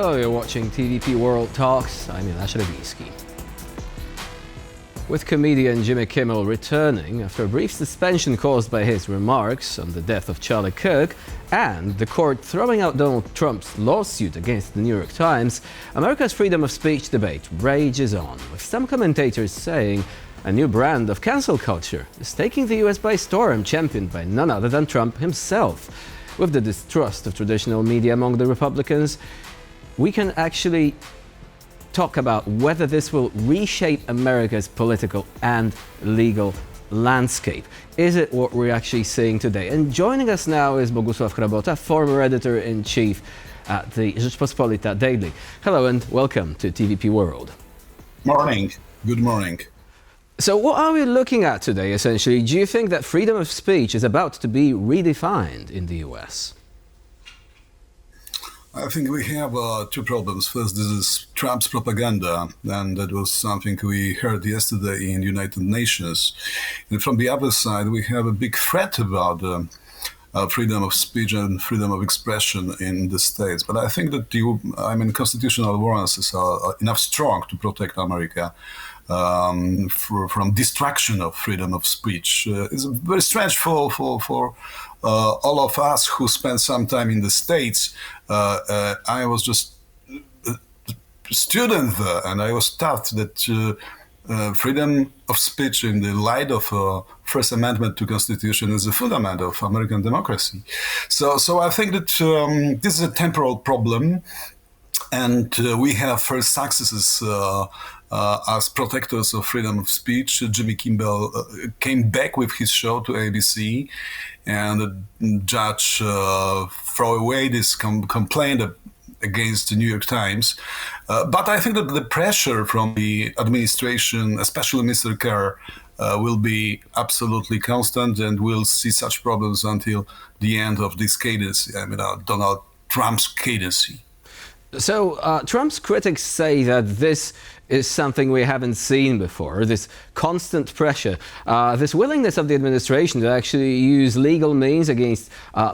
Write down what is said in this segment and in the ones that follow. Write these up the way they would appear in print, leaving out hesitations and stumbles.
Hello, you're watching TVP World Talks. I'm Jan Ślebiński. With comedian Jimmy Kimmel returning after a brief suspension caused by his remarks on the death of Charlie Kirk and the court throwing out Donald Trump's lawsuit against the New York Times, America's freedom of speech debate rages on, with some commentators saying a new brand of cancel culture is taking the US by storm, championed by none other than Trump himself. With the distrust of traditional media among the Republicans, we can actually talk about whether this will reshape America's political and legal landscape. Is it what we're actually seeing today? And joining us now is Bogusław Chrabota, former editor-in-chief at the Rzeczpospolita Daily. Hello and welcome to TVP World. Morning. Good morning. So what are we looking at today, essentially? Do you think that freedom of speech is about to be redefined in the US? I think we have two problems. First, this is Trump's propaganda, and that was something we heard yesterday in the United Nations. And from the other side, we have a big threat about freedom of speech and freedom of expression in the States. But I think that constitutional warrants are enough strong to protect America from destruction of freedom of speech. It's very strange for all of us who spent some time in the States. I was just a student there, and I was taught that freedom of speech in the light of First Amendment to Constitution is a fundament of American democracy. So I think that this is a temporal problem, and we have first successes as protectors of freedom of speech. Jimmy Kimmel came back with his show to ABC, and the judge threw away this complaint against the New York Times. But I think that the pressure from the administration, especially Mr. Kerr, will be absolutely constant, and we'll see such problems until the end of this cadence, Donald Trump's cadency. So Trump's critics say that this is something we haven't seen before, this constant pressure, this willingness of the administration to actually use legal means against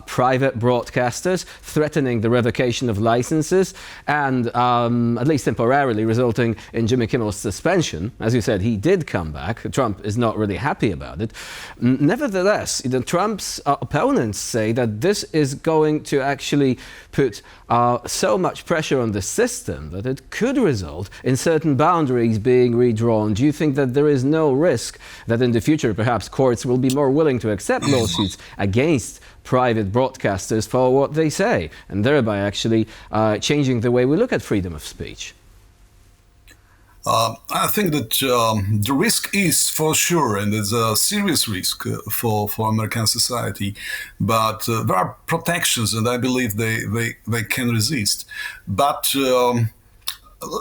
private broadcasters, threatening the revocation of licenses, and at least temporarily resulting in Jimmy Kimmel's suspension. As you said, he did come back. Trump is not really happy about it. Nevertheless, Trump's opponents say that this is going to actually put so much pressure on the system that it could result in certain boundaries being redrawn. Do you think that there is no risk that in the future perhaps courts will be more willing to accept lawsuits against private broadcasters for what they say, and thereby actually changing the way we look at freedom of speech? I think that the risk is for sure, and it's a serious risk for American society. But there are protections, and I believe they can resist. But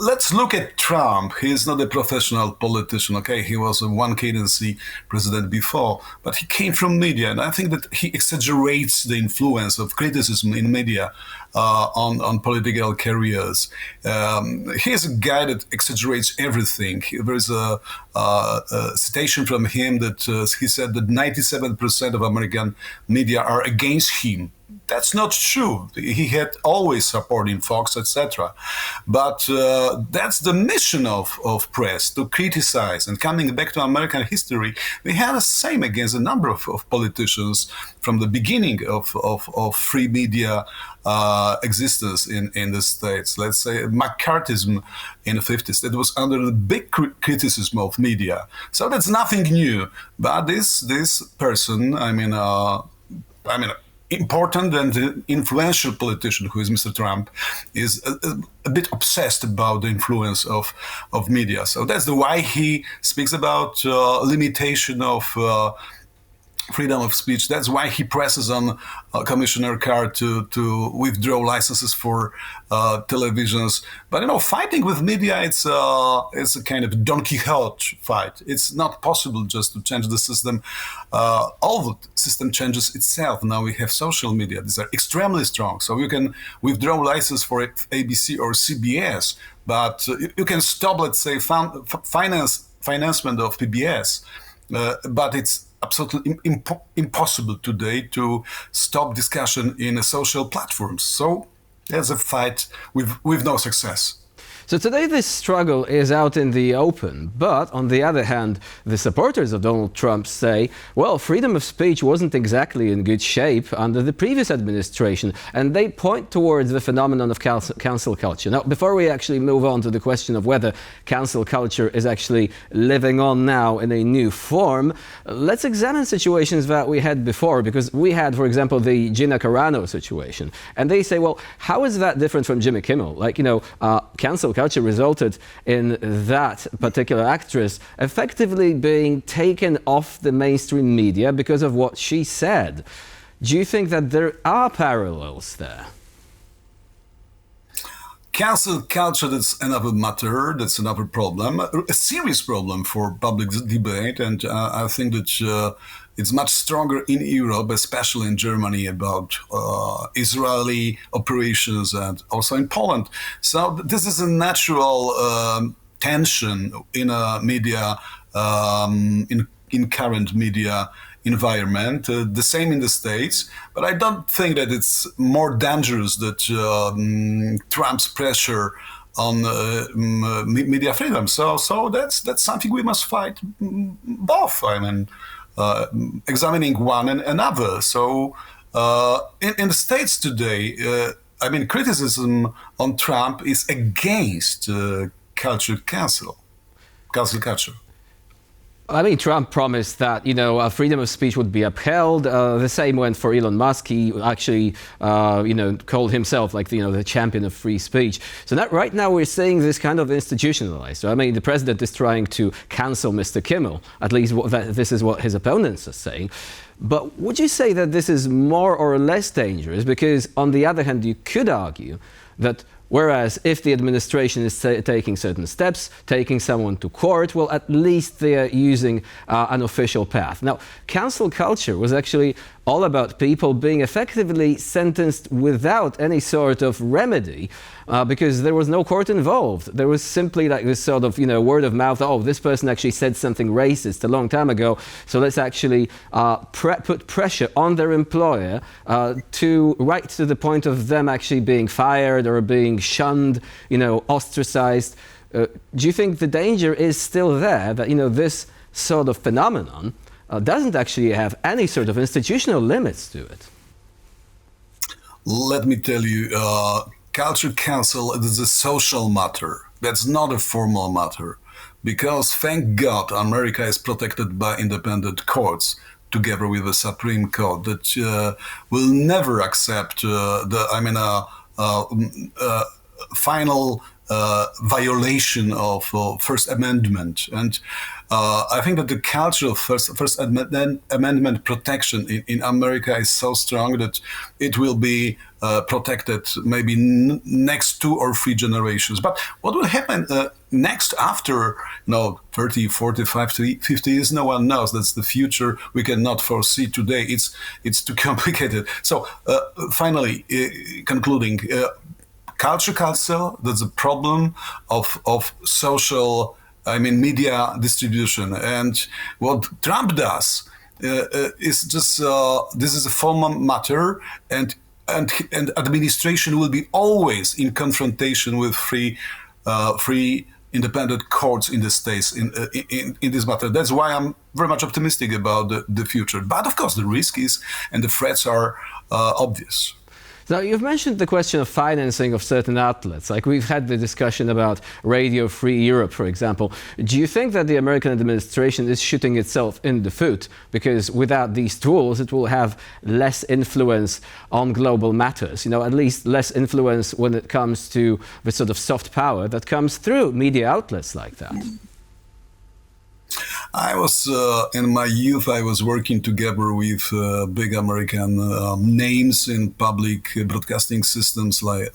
let's look at Trump. He is not a professional politician. Okay, he was a one-cadency president before, but he came from media, and I think that he exaggerates the influence of criticism in media on political careers. He is a guy that exaggerates everything. There is a citation from him that he said that 97% of American media are against him. That's not true. He had always support in Fox, etc. But that's the mission of press, to criticize. And coming back to American history, we had the same against a number of politicians from the beginning of free media existence in the States. Let's say McCarthyism in the 50s, that was under the big criticism of media. So that's nothing new. But this person, important and influential politician who is Mr. Trump is a bit obsessed about the influence of media. So that's why he speaks about limitation of freedom of speech. That's why he presses on Commissioner Carr to withdraw licenses for televisions. But fighting with media, it's a kind of Don Quixote fight. It's not possible just to change the system. All the system changes itself. Now we have social media. These are extremely strong. So you can withdraw license for ABC or CBS, but you can stop, let's say, financement of PBS. But it's absolutely impossible today to stop discussion in social platforms. So That's a fight with no success. So today this struggle is out in the open, but on the other hand, the supporters of Donald Trump say, well, freedom of speech wasn't exactly in good shape under the previous administration, and they point towards the phenomenon of cancel culture. Now, before we actually move on to the question of whether cancel culture is actually living on now in a new form, let's examine situations that we had before, because we had, for example, the Gina Carano situation, and they say, well, how is that different from Jimmy Kimmel? Like, cancel culture resulted in that particular actress effectively being taken off the mainstream media because of what she said. Do you think that there are parallels there? Cancel culture, that's another matter, that's another problem, a serious problem for public debate, and I think that it's much stronger in Europe, especially in Germany, about Israeli operations and also in Poland. So this is a natural tension in a media, in current media environment, the same in the States, but I don't think that it's more dangerous that Trump's pressure on media freedom. So that's something we must fight both. I mean, examining one and another. So in the States today, criticism on Trump is against cancel culture. I mean, Trump promised that, freedom of speech would be upheld. The same went for Elon Musk. He actually, called himself like, the champion of free speech. So right now we're seeing this kind of institutionalized. So, I mean, the president is trying to cancel Mr. Kimmel. At least this is what his opponents are saying. But would you say that this is more or less dangerous? Because on the other hand, you could argue that whereas if the administration is taking certain steps, taking someone to court, well, at least they are using an official path. Now, cancel culture was actually all about people being effectively sentenced without any sort of remedy because there was no court involved. There was simply like this sort of, word of mouth, oh, this person actually said something racist a long time ago, so let's actually put pressure on their employer right to the point of them actually being fired or being shunned, ostracized. Do you think the danger is still there that, this sort of phenomenon doesn't actually have any sort of institutional limits to it? Let me tell you, culture council is a social matter. That's not a formal matter. Because, thank God, America is protected by independent courts, together with the Supreme Court, that will never accept final violation of First Amendment. And I think that the culture of First Amendment protection in America is so strong that it will be protected maybe next 2 or 3 generations. But what will happen next after 30, 45, 50 years? No one knows. That's the future we cannot foresee today. It's too complicated. So finally, concluding, culture council, that's a problem of social, media distribution. And what Trump does is just, this is a formal matter, and administration will be always in confrontation with free independent courts in the States in this matter. That's why I'm very much optimistic about the future. But of course, the risk is, and the threats are obvious. Now, you've mentioned the question of financing of certain outlets. Like we've had the discussion about Radio Free Europe, for example. Do you think that the American administration is shooting itself in the foot? Because without these tools, it will have less influence on global matters. At least less influence when it comes to the sort of soft power that comes through media outlets like that. I was, in my youth, I was working together with big American names in public broadcasting systems, like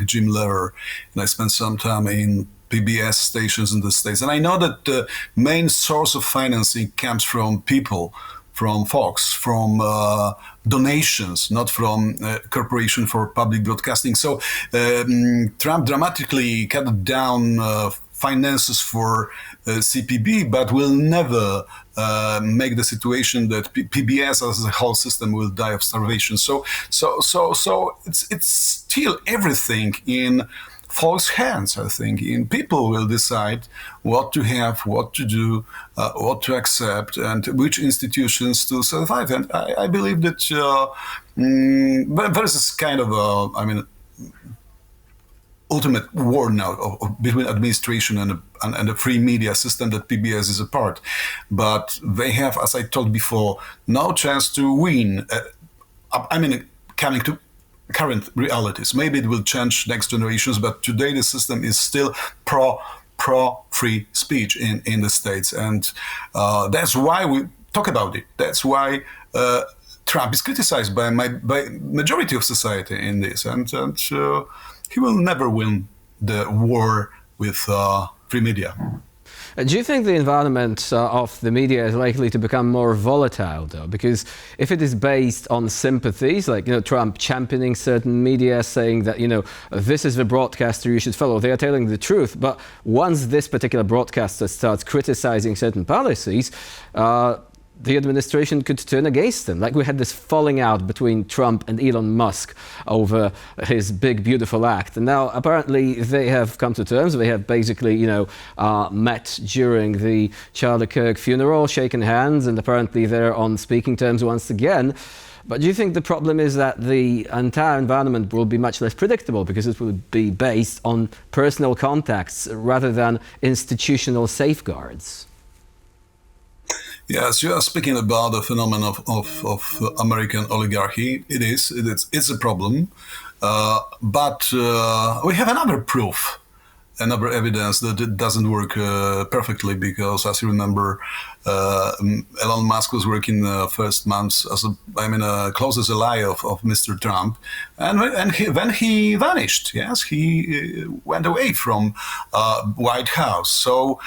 Jim Lehrer, and I spent some time in PBS stations in the States. And I know that the main source of financing comes from people, from Fox, from donations, not from Corporation for Public Broadcasting. So Trump dramatically cut down finances for CPB, but will never make the situation that PBS as a whole system will die of starvation. So it's still everything in false hands, I think. In people will decide what to have, what to do, what to accept, and which institutions to survive. And I believe that but there is this kind of ultimate war now between administration and the free media system that PBS is a part. But they have, as I told before, no chance to win. Coming to current realities. Maybe it will change next generations, but today the system is still pro free speech in the States, and that's why we talk about it. That's why Trump is criticized by majority of society in this, and he will never win the war with free media. Do you think the environment of the media is likely to become more volatile, though? Because if it is based on sympathies, like, Trump championing certain media, saying that, this is the broadcaster you should follow, they are telling the truth. But once this particular broadcaster starts criticizing certain policies, the administration could turn against them. Like we had this falling out between Trump and Elon Musk over his big, beautiful act. And now apparently they have come to terms. They have basically, met during the Charlie Kirk funeral, shaken hands, and apparently they're on speaking terms once again. But do you think the problem is that the entire environment will be much less predictable because it will be based on personal contacts rather than institutional safeguards? Yes, you are speaking about the phenomenon of American oligarchy. It's a problem, but we have another proof, another evidence that it doesn't work perfectly, because, as you remember, Elon Musk was working the first months as a closest ally of Mr. Trump, and then he vanished. Yes, he went away from White House. So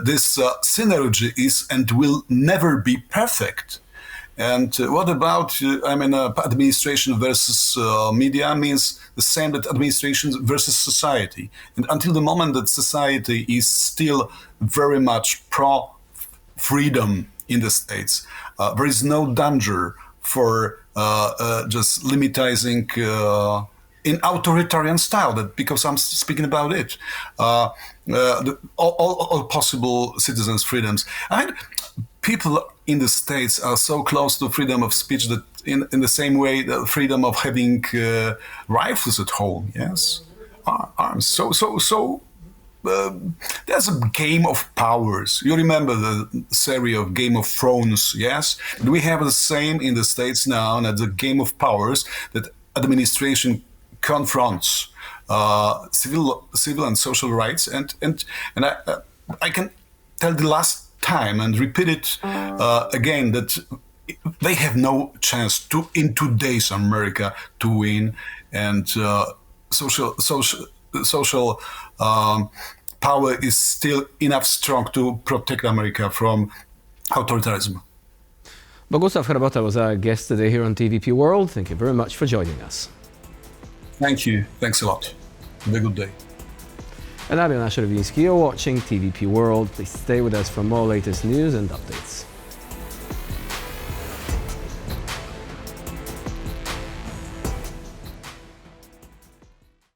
this synergy is and will never be perfect. And what about, administration versus media means the same that administration versus society. And until the moment that society is still very much pro-freedom in the States, there is no danger for just limitizing in authoritarian style, that because I'm speaking about it, all possible citizens' freedoms. People in the States are so close to freedom of speech that in the same way, the freedom of having rifles at home, yes, arms. So there's a game of powers. You remember the series of Game of Thrones, yes? We have the same in the States now, and the game of powers that administration confronts civil and social rights, and I can tell the last time and repeat it again that they have no chance in today's America to win, and social power is still enough strong to protect America from authoritarianism. Bogusław Chrabota was our guest today here on TVP World. Thank you very much for joining us. Thank you. Thanks a lot. Have a good day. And I'm Jan You're watching TVP World. Please stay with us for more latest news and updates.